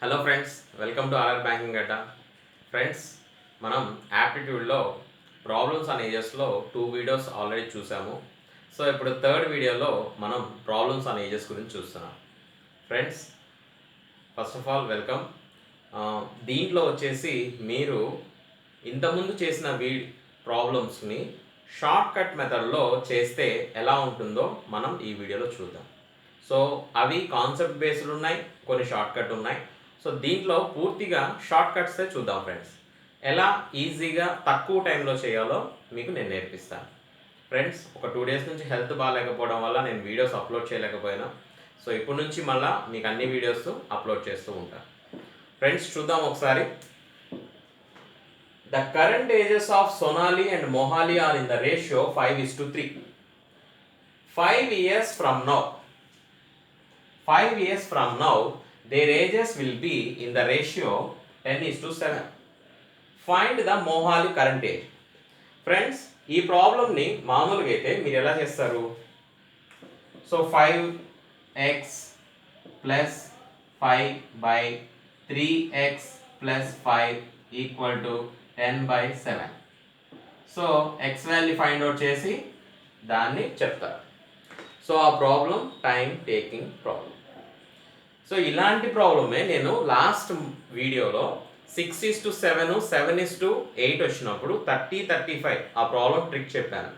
Hello friends, welcome to RR banking Adda. Friends, మనం యాప్టిట్యూడ్లో problems and ఏజెస్లో 2 వీడియోస్ ఆల్రెడీ చూసాము. సో ఇప్పుడు థర్డ్ వీడియోలో మనం ప్రాబ్లమ్స్ అండ్ ఏజెస్ గురించి చూస్తున్నాం. Friends, first of all welcome. దీంట్లో వచ్చేసి మీరు ఇంతకుముందు చేసిన ప్రాబ్లమ్స్ని షార్ట్ కట్ మెథడ్లో చేస్తే ఎలా ఉంటుందో మనం ఈ వీడియోలో చూద్దాం. సో అవి కాన్సెప్ట్ బేస్డ్ ఉన్నాయి, కొన్ని షార్ట్ కట్ ఉన్నాయి. సో దీంట్లో పూర్తిగా షార్ట్ కట్సే చూద్దాం ఫ్రెండ్స్. ఎలా ఈజీగా తక్కువ టైంలో చేయాలో మీకు నేను నేర్పిస్తాను. ఫ్రెండ్స్, ఒక 2 days నుంచి హెల్త్ బాగాలేకపోవడం వల్ల నేను వీడియోస్ అప్లోడ్ చేయలేకపోయినా. సో ఇప్పటి నుంచి మళ్ళీ మీకు అన్ని వీడియోస్ అప్లోడ్ చేస్తూ ఉంటాను. ఫ్రెండ్స్, చూద్దాం ఒకసారి. The current ages of Sonali and Mohali are in the ratio 5:3. 5 years from now, 5 years from now, their ages will be in the ratio 10:7. Find the Mohali current age. Friends, ఈ ప్రాబ్లమ్ని మామూలుగా అయితే మీరు ఎలా చేస్తారు? So 5x plus 5/3x plus 5 equal to 10/7. So X value find out చేసి దాన్ని చెప్తారు. సో ఆ problem time taking problem. So ఇలాంటి ప్రాబ్లమే నేను లాస్ట్ వీడియోలో 6:7, 7:8 వచ్చినప్పుడు 30-35 ఆ ప్రాబ్లం ట్రిక్ చెప్పాను.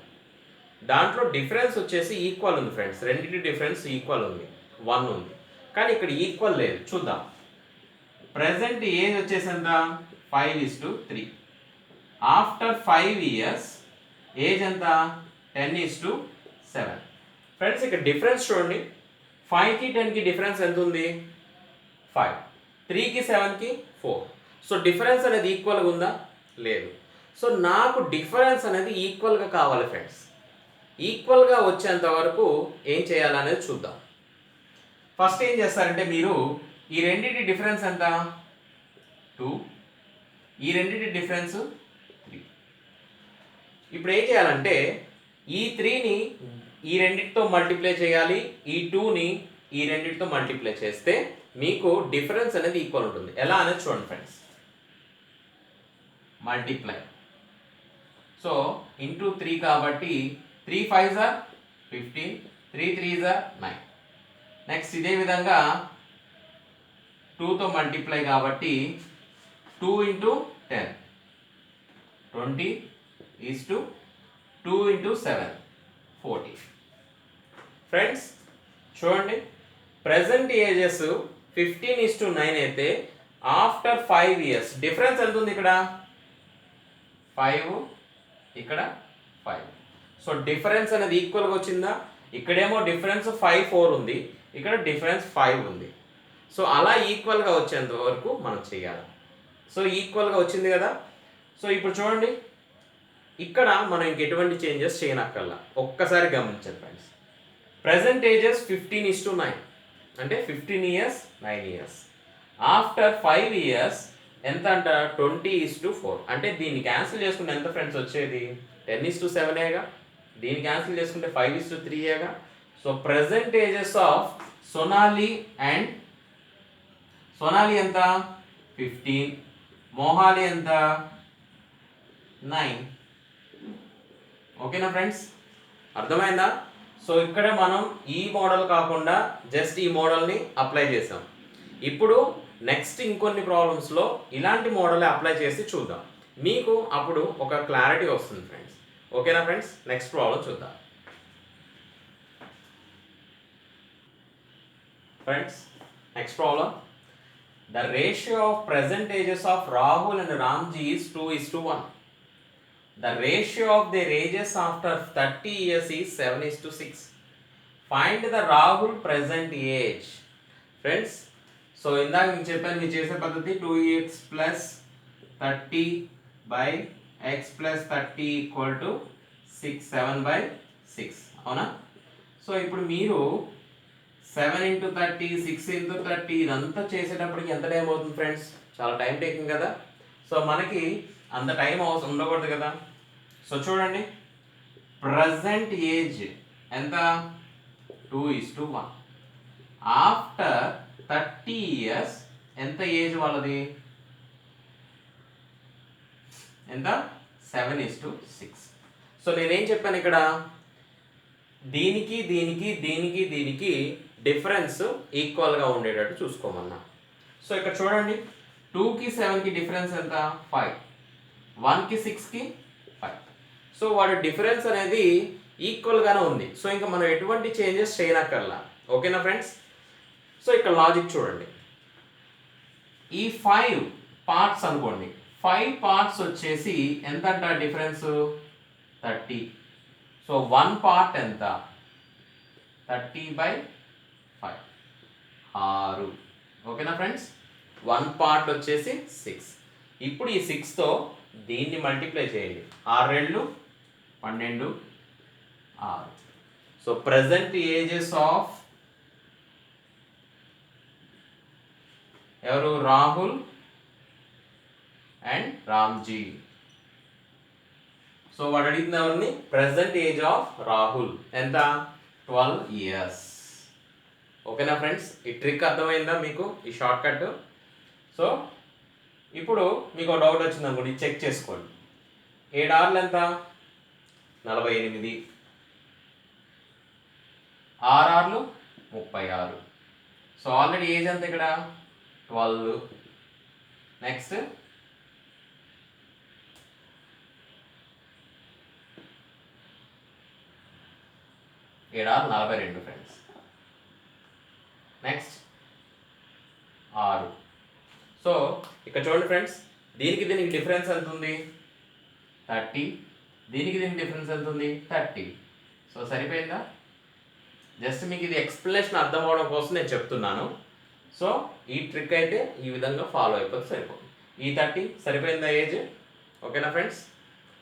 దాంట్లో డిఫరెన్స్ వచ్చేసి ఈక్వల్ ఉంది ఫ్రెండ్స్. రెండింటి డిఫరెన్స్ ఈక్వల్ ఉంది, 1 ఉంది. కానీ ఇక్కడ ఈక్వల్ లేదు. చూద్దాం. ప్రజెంట్ ఏజ్ వచ్చేసి ఎంత? 5:3. ఆఫ్టర్ 5 years ఏజ్ ఎంత? 10:7. ఫ్రెండ్స్, ఇక్కడ డిఫరెన్స్ చూడండి. 5కి 10కి డిఫరెన్స్ ఎంత ఉంది? 5. 3కి 7కి 4. సో డిఫరెన్స్ అనేది ఈక్వల్గా ఉందా? లేదు. సో నాకు డిఫరెన్స్ అనేది ఈక్వల్గా కావాలి ఫ్రెండ్స్. ఈక్వల్గా వచ్చేంత వరకు ఏం చేయాలనేది చూద్దాం. ఫస్ట్ ఏం చేస్తారంటే మీరు ఈ రెండింటి డిఫరెన్స్ ఎంత? 2. ఈ రెండింటి డిఫరెన్స్ 3. ఇప్పుడు ఏం చేయాలంటే ఈ 3ని ఈ రెండింటితో మల్టిప్లై చేయాలి, ఈ 2ని ఈ రెండింటితో మల్టిప్లై చేస్తే మీకు డిఫరెన్స్ అనేది ఈక్వల్ ఉంటుంది. ఎలా అనేది చూడండి ఫ్రెండ్స్. మల్టిప్లై. సో ఇంటూ 3 కాబట్టి 3 5s are 15, 3 3s are 9. Next ఇదే విధంగా 2తో మల్టిప్లై కాబట్టి 2 into 10 20 is to 2 into 7 40. Friends చూడండి, ప్రజెంట్ ఏజెస్ 15:9 అయితే ఆఫ్టర్ 5 years డిఫరెన్స్ ఎంత ఉంది? ఇక్కడ 5, ఇక్కడ 5. సో డిఫరెన్స్ అనేది ఈక్వల్గా వచ్చిందా? ఇక్కడేమో డిఫరెన్స్ 5 4 ఉంది, ఇక్కడ డిఫరెన్స్ 5 ఉంది. సో అలా ఈక్వల్గా వచ్చేంత వరకు మనం చేయాలి. సో ఈక్వల్గా వచ్చింది కదా. సో ఇప్పుడు చూడండి, ఇక్కడ మనం ఇంకెటువంటి చేంజెస్ చేయనక్కర్లా. ఒక్కసారి గమనించండి ఫ్రెండ్స్. ప్రజెంట్ ఏజెస్ 15:9 అంటే 15 years 9 years. ఆఫ్టర్ 5 years ఎంత అంట? 20:4. అంటే దీన్ని క్యాన్సిల్ చేసుకుంటే ఎంత ఫ్రెండ్స్ వచ్చేది? 10:7ఏగా. దీన్ని క్యాన్సిల్ చేసుకుంటే 5:3ఏగా. So present ages of Sonali ఎంత? 15. మోహాలి ఎంత? 9. ఓకేనా ఫ్రెండ్స్? అర్థమైందా? సో ఇక్కడ మనం ఈ మోడల్ కాకుండా జస్ట్ ఈ మోడల్ని అప్లై చేసాం. ఇప్పుడు నెక్స్ట్ ఇంకొన్ని ప్రాబ్లమ్స్లో ఇలాంటి మోడల్ అప్లై చేసి చూద్దాం. మీకు అప్పుడు ఒక క్లారిటీ వస్తుంది ఫ్రెండ్స్. ఓకేనా ఫ్రెండ్స్? నెక్స్ట్ ప్రాబ్లం చూద్దాం. Friends, next problem. The ratio of present ages of Rahul and Ramji is 2:1. The ratio of their ages after 30 years is 7:6. Find the Rahul present age. Friends, so ఇందాక మీకు చెప్పాను, మీరు చేసే పద్ధతి 2x plus 30/x plus 30 equal to 6 7/6. అవునా? So ఇప్పుడు మీరు 7 into 30, 6 into 30 ఇదంతా చేసేటప్పటికి ఎంత టైం అవుతుంది ఫ్రెండ్స్? చాలా టైం టేకింగ్ కదా. సో మనకి అంత టైం అవసరం ఉండకూడదు కదా. సో చూడండి, ప్రజెంట్ ఏజ్ ఎంత? 2:1. ఆఫ్టర్ 30 years ఎంత ఏజ్ వాళ్ళది? ఎంత? 7:6. సో నేనేం చెప్పాను ఇక్కడ, దీనికి దీనికి దీనికి దీనికి డిఫరెన్స్ ఈక్వల్గా ఉండేటట్టు చూసుకోమన్నా. సో ఇక్కడ చూడండి, 2కి 7కి డిఫరెన్స్ ఎంత? 5. 1కి 6కి 5. సో వాడి డిఫరెన్స్ అనేది ఈక్వల్గానే ఉంది. సో ఇంకా మనం ఎటువంటి చేంజెస్ చేయనక్కర్లా. ఓకేనా ఫ్రెండ్స్? సో ఇక్కడ లాజిక్ చూడండి, ఈ 5 పార్ట్స్ అనుకోండి, 5 పార్ట్స్ వచ్చేసి ఎంత అంట డిఫరెన్స్? 30. సో 1 పార్ట్ ఎంత? 30/5, 6. ఓకేనా ఫ్రెండ్స్? 1 పార్ట్ వచ్చేసి 6. ఇప్పుడు ఈ 6తో దీన్ని మల్టిప్లై చేయండి. 6 12, 6. సో ప్రజెంట్ ఏజెస్ ఆఫ్ ఎవరు? రాహుల్ అండ్ రామ్జీ. సో వాడు అడిగింది ఎవరిని? ప్రెసెంట్ ఏజ్ ఆఫ్ రాహుల్ ఎంత? 12 years. ఓకేనా ఫ్రెండ్స్? ఈ ట్రిక్ అర్థమైందా మీకు, ఈ షార్ట్ కట్? సో ఇప్పుడు మీకు డౌట్ వచ్చింది అనుకోండి, చెక్ చేసుకోండి. 7 ఆర్లు ఎంత? 48. 6 ఆర్లు 36. సో ఆల్రెడీ ఏజ్ ఎంత ఇక్కడ? 12. Next 7 or 42 friends. Next 6. So ఇక్కడ చూడండి ఫ్రెండ్స్, దీనికి దీనికి డిఫరెన్స్ ఎంత ఉంది? 30. దీనికి దీనికి డిఫరెన్స్ ఎంత ఉంది? 30. సో సరిపోయిందా? జస్ట్ మీకు ఇది ఎక్స్ప్లెనేషన్ అర్థం అవడం కోసం నేను చెప్తున్నాను. సో ఈ ట్రిక్ అయితే ఈ విధంగా ఫాలో అయిపోతే సరిపోతుంది. ఈ 30 సరిపోయిందా ఏజ్? ఓకేనా ఫ్రెండ్స్?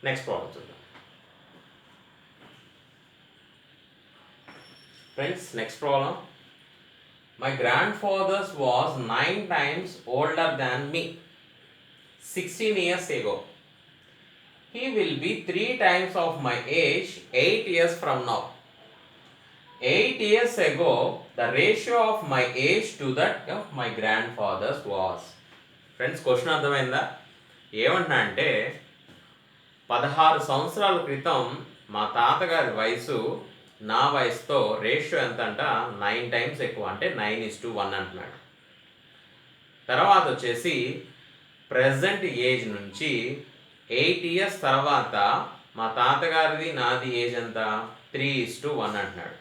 నెక్స్ట్ ప్రాబ్లం చూద్దాం. Friends next problem, my grandfather's was 9 times older than me 16 years ago. He will be 3 times of my age 8 years from now. 8 years ago, the ratio of my age to that of my grandfather's was. Friends question అర్థమైందా? ఏమంటున్నా అంటే 16 సంవత్సరాల క్రితం మా తాతగారి వయసు నా వయసుతో రేషియో ఎంత అంట? 9 times ఎక్కువ, అంటే 9:1 అంటున్నాడు. తర్వాత వచ్చేసి ప్రజెంట్ ఏజ్ నుంచి 8 years తర్వాత మా తాతగారిది నాది ఏజ్ ఎంత? 3:1 అంటున్నాడు,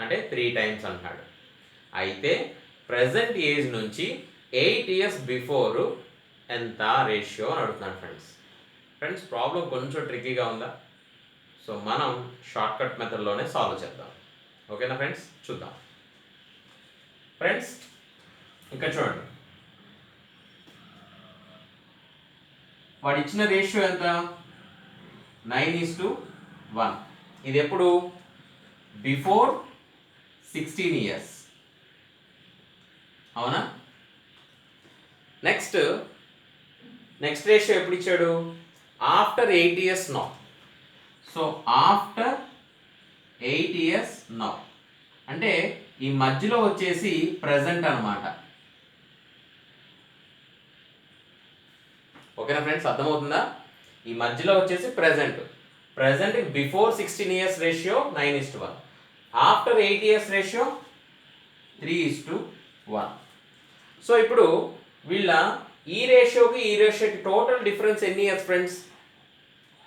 అంటే 3 times అంటున్నాడు. అయితే ప్రజెంట్ ఏజ్ నుంచి 8 years బిఫోర్ ఎంత రేషియో అని అడుగుతున్నాడు ఫ్రెండ్స్. ఫ్రెండ్స్ ప్రాబ్లం కొంచెం ట్రిక్కీగా ఉందా? సో మనం షార్ట్ కట్ మెథడ్లోనే సాల్వ్ చేద్దాం. ఓకేనా ఫ్రెండ్స్? చూద్దాం. ఫ్రెండ్స్ ఇక్కడ చూడండి, వాడు ఇచ్చిన రేషియో ఎంత? 9:1. ఇది ఎప్పుడు? Before 16 years. అవునా? నెక్స్ట్ రేషియో ఎప్పుడు ఇచ్చాడు? After 8 years now. So after 8 years now అంటే ఈ మధ్యలో వచ్చేసి ప్రజెంట్ అన్నమాట. ఓకేనా ఫ్రెండ్స్? అర్థమవుతుందా? ఈ మధ్యలో వచ్చేసి present before 16 years ratio 9:1. After 8 years ratio 3:1. So ఇప్పుడు వీళ్ళ ఈ రేషియోకి టోటల్ డిఫరెన్స్ ఎన్ని ఇయర్స్ ఫ్రెండ్స్?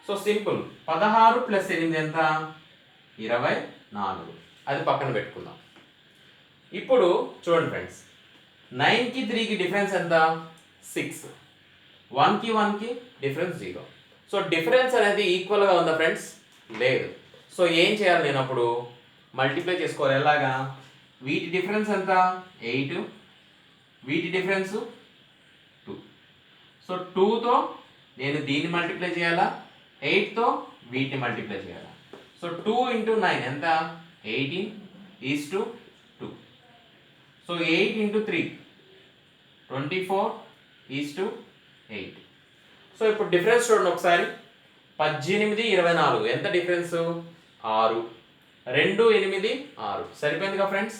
సో సింపుల్, 16 + 8 ఎంత? 24. అది పక్కన పెట్టుకుందాం. ఇప్పుడు చూడండి ఫ్రెండ్స్, 9కి 3కి డిఫరెన్స్ ఎంత? 6. 1కి 1కి డిఫరెన్స్ 0. సో డిఫరెన్స్ అనేది ఈక్వల్గా ఉందా ఫ్రెండ్స్? లేదు. సో ఏం చేయాలి? నేను అప్పుడు మల్టిప్లై చేసుకోవాలి. ఎలాగా? వీటి డిఫరెన్స్ ఎంత? 8. వీటి డిఫరెన్స్ 2. సో 2తో నేను దీన్ని మల్టిప్లై చేయాలా? 8తో వీటిని మల్టిప్లై చేయాలా? సో 2 × 9 ఎంత? 18:2. సో 8 × 3 24:8. సో ఇప్పుడు డిఫరెన్స్ చూడండి ఒకసారి. 18, 24 ఎంత డిఫరెన్స్? 6. 2, 8, 6. సరిపోయిందిగా ఫ్రెండ్స్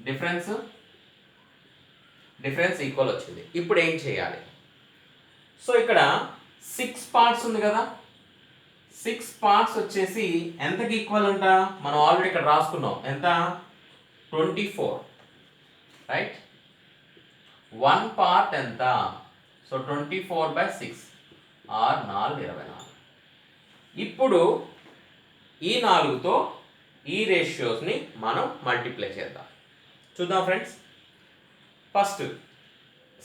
డిఫరెన్స్? డిఫరెన్స్ ఈక్వల్ వచ్చింది. ఇప్పుడు ఏం చేయాలి? సో ఇక్కడ 6 పార్ట్స్ ఉంది కదా, 6 పార్ట్స్ వచ్చేసి ఎంతకి ఈక్వల్ అంట? మనం ఆల్రెడీ ఇక్కడ రాసుకున్నాం. ఎంత? 24, రైట్? 1 పార్ట్ ఎంత? So 24/6 or 4 24. ఇప్పుడు ఈ 4తో ఈ రేషియోస్ని మనం మల్టిప్లై చేద్దాం. చూద్దాం ఫ్రెండ్స్. ఫస్ట్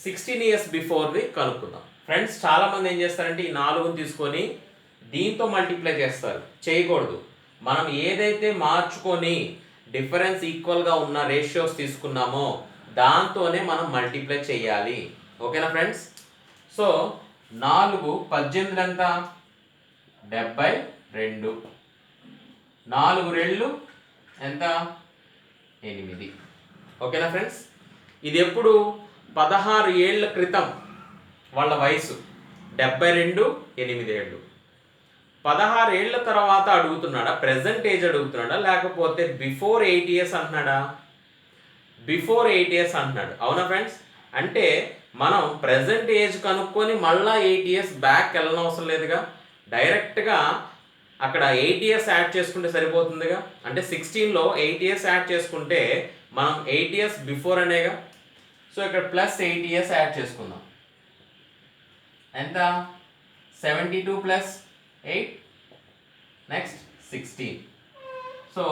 16 ఇయర్స్ బిఫోర్ది కనుక్కుందాం. ఫ్రెండ్స్ చాలామంది ఏం చేస్తారంటే ఈ 4ని తీసుకొని దీంతో మల్టిప్లై చేస్తారు. చేయకూడదు. మనం ఏదైతే మార్చుకొని డిఫరెన్స్ ఈక్వల్గా ఉన్న రేషియోస్ తీసుకున్నామో దాంతోనే మనం మల్టిప్లై చేయాలి. ఓకేనా ఫ్రెండ్స్? సో 4 18 ఎంత? 72. 4 రెళ్ళు ఎంత? 8. ఓకేనా ఫ్రెండ్స్? ఇది ఎప్పుడు? 16 ఏళ్ల క్రితం వాళ్ళ వయసు. 72, 8 ఏళ్ళు. 16 ఏళ్ల తర్వాత అడుగుతున్నాడా? ప్రెజెంట్ ఏజ్ అడుగుతున్నాడా? లేకపోతే బిఫోర్ 8 ఇయర్స్ అంటున్నాడా? బిఫోర్ 8 ఇయర్స్ అంటున్నాడు. అవునా ఫ్రెండ్స్? అంటే మనం ప్రెజెంట్ ఏజ్ కనుక్కొని మళ్ళీ 8 ఇయర్స్ బ్యాక్ వెళ్ళనవసరం లేదుగా. డైరెక్ట్గా అక్కడ 8 ఇయర్స్ యాడ్ చేసుకుంటే సరిపోతుందిగా. అంటే 16లో 8 ఇయర్స్ యాడ్ చేసుకుంటే మనం 8 ఇయర్స్ బిఫోర్ అనేగా. సో ఇక్కడ ప్లస్ 8 ఇయర్స్ యాడ్ చేసుకుందాం. ఎంత? 72 plus 8, next 16. So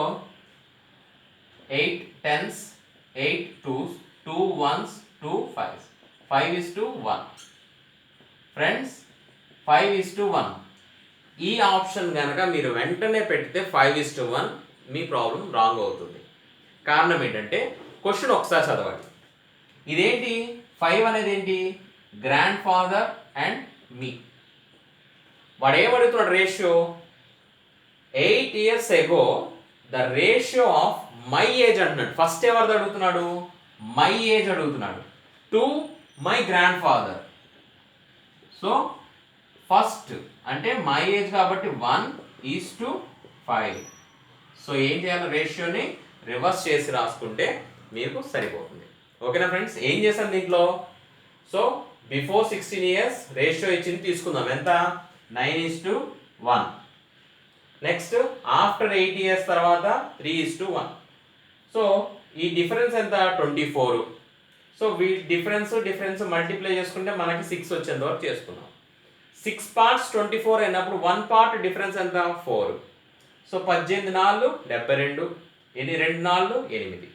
8 10s, 8 2s, 2 1s, 2 5s. 5:1. Friends 5:1. ఈ ఆప్షన్ కనుక మీరు వెంటనే పెడితే 5:1 మీ ప్రాబ్లం రాంగ్ అవుతుంది. కారణం ఏంటంటే క్వశ్చన్ ఒకసారి చదవండి. ఇదేంటి? 5 అనేది ఏంటి? Grandfather and me. వాడు ఏమడుగుతున్నాడు? Ratio 8 years ago the ratio of my age అంటున్నాడు. ఫస్ట్ ఎవరిది అడుగుతున్నాడు? మై ఏజ్ అడుగుతున్నాడు. To my grandfather. So first అంటే మై ఏజ్ కాబట్టి 1:5. సో ఏం చేయాలి? రేషియోని రివర్స్ చేసి రాసుకుంటే మీకు సరిపోతుంది. ఓకేనా ఫ్రెండ్స్? ఏం చేశాను దీంట్లో? సో బిఫోర్ 16 ఇయర్స్ రేషియో ఇచ్చింది తీసుకుందాం. ఎంత? 9:1. నెక్స్ట్ ఆఫ్టర్ 8 ఇయర్స్ తర్వాత 3:1. సో ఈ డిఫరెన్స్ ఎంత? 24. సో డిఫరెన్స్ మల్టిప్లై చేసుకుంటే మనకి 6 వచ్చేంత వరకు చేసుకున్నాం. 6 పార్ట్స్ 24 అయినప్పుడు 1 పార్ట్ డిఫరెన్స్ ఎంత? 4. సో 18 4 72, 2 4 8.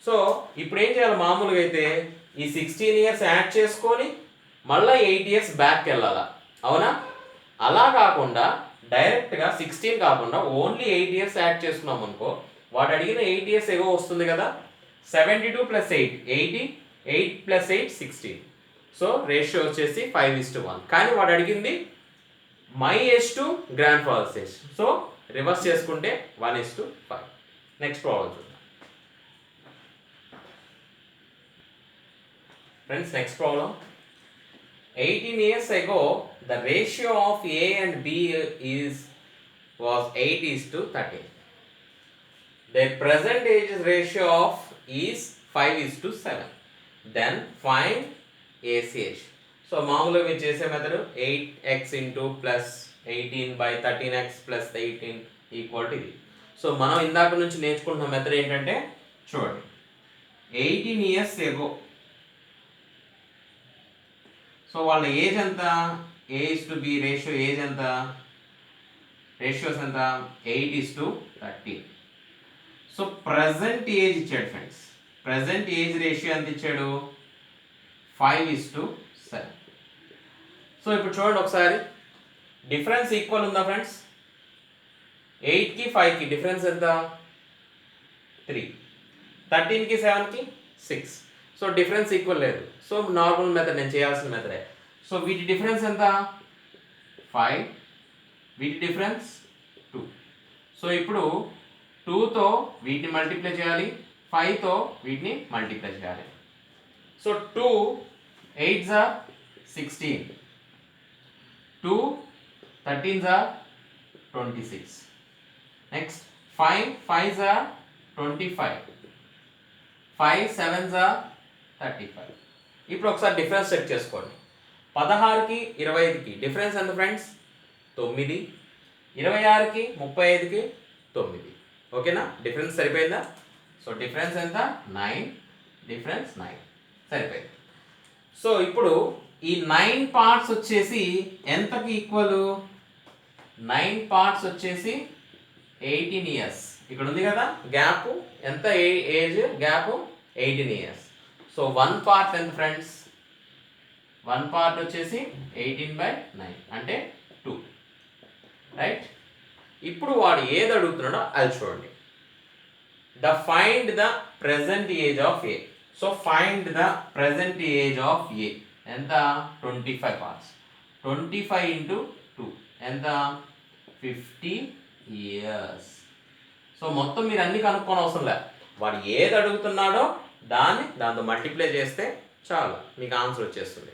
సో ఇప్పుడు ఏం చేయాలి? మామూలుగా అయితే ఈ 16 ఇయర్స్ యాడ్ చేసుకొని మళ్ళీ 8 ఇయర్స్ బ్యాక్ వెళ్ళాలా? అవునా? అలా కాకుండా డైరెక్ట్గా 16 కాకుండా ఓన్లీ 8 ఇయర్స్ యాడ్ చేసుకున్నాం అనుకో, వాడు అడిగిన 8 ఇయర్స్ ఏవో వస్తుంది కదా. 72 + 8 80, 8 + 8 16. సో రేషియో వచ్చేసి 5:1. కానీ వాడు అడిగింది my age to grandfather's age. So reverse చేసుకుంటే 1:5. నెక్స్ట్ ప్రాబ్లం చూద్దాం friends. Next problem. 18 years ago the ratio of A and B was 8:13. Their present age ratio of is 5:7. Then find AC age. So మామూలుగా మీరు చేసే method 8x + 18/13x + 18 = ఇది. So మనం ఇందాక నుంచి నేర్చుకుంటున్న మెథడ్ ఏంటంటే చూడండి. 18 years ago సో వాళ్ళ ఏజ్ ఎంత? A:B రేషియో ఏజ్ ఎంత? రేషియోస్ ఎంత? 8:13. సో ప్రజెంట్ ఏజ్ ఇచ్చాడు ఫ్రెండ్స్. ప్రజెంట్ ఏజ్ రేషియో ఎంత ఇచ్చాడు? 5:7. సో ఇప్పుడు చూడండి ఒకసారి. డిఫరెన్స్ ఈక్వల్ ఉందా ఫ్రెండ్స్? 8కి 5కి డిఫరెన్స్ ఎంత? 3. 13కి 7కి 6. సో డిఫరెన్స్ ఈక్వల్ లేదు. సో నార్మల్ మెథడ్, నేను చేయాల్సిన మెథడే. సో వీటి డిఫరెన్స్ ఎంత? 5. వీటి డిఫరెన్స్ 2. సో ఇప్పుడు 2తో వీటిని మల్టిప్లై చేయాలి, 5తో వీటిని మల్టిప్లై చేయాలి. So 2 8s are 16, 2 13s are 26. Next 5 5s are 25, 5 7s are 35. ఇప్పుడు ఒకసారి డిఫరెన్స్ చెక్ చేసుకోండి. 16కి 25కి డిఫరెన్స్ ఎంత ఫ్రెండ్స్? 9. 26కి 35కి 9. ఓకేనా? డిఫరెన్స్ సరిపోయిందా? సో డిఫరెన్స్ ఎంత? 9. డిఫరెన్స్ 9 సరిపోయింది. సో ఇప్పుడు ఈ 9 పార్ట్స్ వచ్చేసి ఎంతకి ఈక్వల్? 9 పార్ట్స్ వచ్చేసి 18 ఇయర్స్. ఇక్కడ ఉంది కదా గ్యాప్, ఎంత age gap? 18 years. So 1 part ఎంత ఫ్రెండ్స్? 1 పార్ట్ వచ్చేసి 18/9 అంటే 2. రైట్? ఇప్పుడు వాడు ఏది అడుగుతున్నాడో అది చూడండి. Find the present age of A. So find the present age of A ఎంత? 25 పార్ట్స్. 25 ఇంటూ 2 ఎంత? 50 ఇయర్స్. సో మొత్తం మీరు అన్ని కనుక్కోని అవసరం లేదు. వాడు ఏది అడుగుతున్నాడో దాంతో మల్టిప్లై చేస్తే చాలు, మీకు ఆన్సర్ వచ్చేస్తుంది.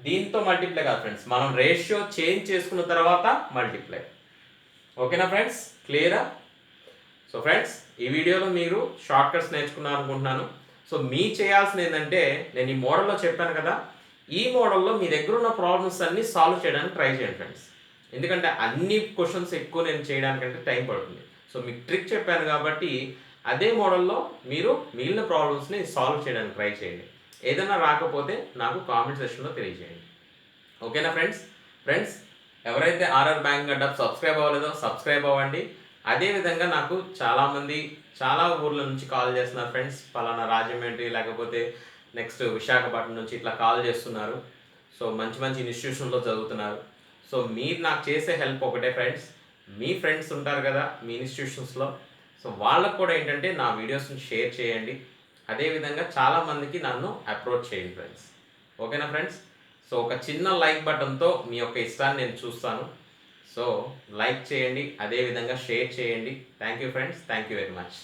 దీంతో మల్టిప్లై కాదు ఫ్రెండ్స్, మనం రేషియో చేంజ్ చేసుకున్న తర్వాత మల్టిప్లై. ఓకేనా ఫ్రెండ్స్? క్లియరా? సో ఫ్రెండ్స్, ఈ వీడియోలో మీరు షార్ట్ కట్స్ నేర్చుకున్నారు అనుకుంటున్నాను. సో మీ చేయాల్సింది ఏంటంటే, నేను ఈ మోడల్లో చెప్పాను కదా, ఈ మోడల్లో మీ దగ్గర ఉన్న ప్రాబ్లమ్స్ అన్ని సాల్వ్ చేయడానికి ట్రై చేయండి ఫ్రెండ్స్. ఎందుకంటే అన్ని క్వశ్చన్స్ ఎక్కువ నేను చేయడానికంటే టైం పడుతుంది. సో మీకు ట్రిక్ చెప్పాను కాబట్టి అదే మోడల్లో మీరు మిగిలిన ప్రాబ్లమ్స్ని సాల్వ్ చేయడానికి ట్రై చేయండి. ఏదైనా రాకపోతే నాకు కామెంట్ సెక్షన్లో తెలియజేయండి. ఓకేనా ఫ్రెండ్స్? ఎవరైతే ఆర్ఆర్ బ్యాంక్ అడ్డా సబ్స్క్రైబ్ అవ్వలేదో సబ్స్క్రైబ్ అవ్వండి. అదేవిధంగా నాకు చాలామంది చాలా ఊర్ల నుంచి కాల్ చేస్తున్నారు ఫ్రెండ్స్. పలానా రాజమండ్రి లేకపోతే నెక్స్ట్ విశాఖపట్నం నుంచి ఇట్లా కాల్ చేస్తున్నారు. సో మంచి మంచి ఇన్స్టిట్యూషన్లో చదువుతున్నారు. సో మీరు నాకు చేసే హెల్ప్ ఒకటే ఫ్రెండ్స్, మీ ఫ్రెండ్స్ ఉంటారు కదా మీ ఇన్స్టిట్యూషన్స్లో, సో వాళ్ళకు కూడా ఏంటంటే నా వీడియోస్ని షేర్ చేయండి. అదేవిధంగా చాలామందికి నన్ను అప్రోచ్ చేయండి ఫ్రెండ్స్. ఓకేనా ఫ్రెండ్స్? సో ఒక చిన్న లైక్ బటన్తో మీ యొక్క ఇష్టాన్ని నేను చూస్తాను. సో లైక్ చేయండి, అదేవిధంగా షేర్ చేయండి. Thank you friends, thank you very much.